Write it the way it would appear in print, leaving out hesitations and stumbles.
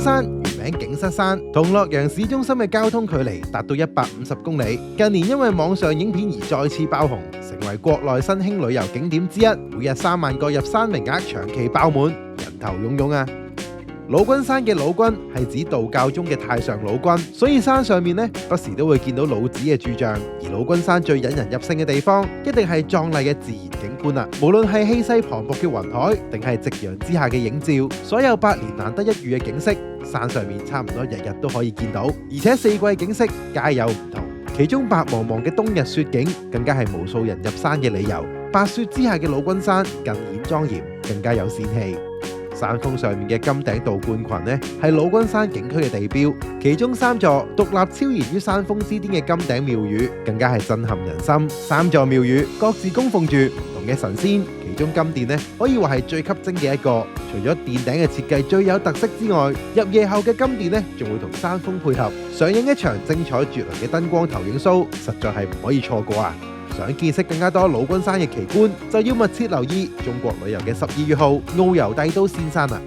山原名景瑟山，同洛陽市中心嘅交通距離達到150公里。近年因為網上影片而再次爆紅，成為國內新興旅遊景點之一。每日3萬個入山名額長期爆滿，人頭湧湧啊！老君山嘅老君係指道教中嘅太上老君，所以山上面呢不時都會見到老子嘅柱像。而老君山最引人入勝嘅地方，一定係壯麗嘅自然景觀啦。無論係氣勢磅礴嘅雲海，定係夕陽之下嘅映照，所有百年難得一遇嘅景色，山上面差唔多日日都可以見到。而且四季景色皆有唔同，其中白茫茫嘅冬日雪景，更加係無數人入山嘅理由。白雪之下嘅老君山更顯莊嚴，更加有仙氣。山峰上面嘅金頂道觀群呢，係老君山景區嘅地標，其中3座獨立超然於山峰之巔嘅金頂廟宇，更加係震撼人心。3座廟宇各自供奉住唔同嘅神仙，其中金殿呢可以話係最吸睛嘅一個。除咗殿頂嘅設計最有特色之外，入夜後嘅金殿呢，仲會同山峰配合，上映一場精彩絕倫嘅燈光投影 show，實在係唔可以錯過啊！想見識更加多老君山嘅奇觀，就要密切留意中國旅遊嘅12月號遨遊帝都仙山啦！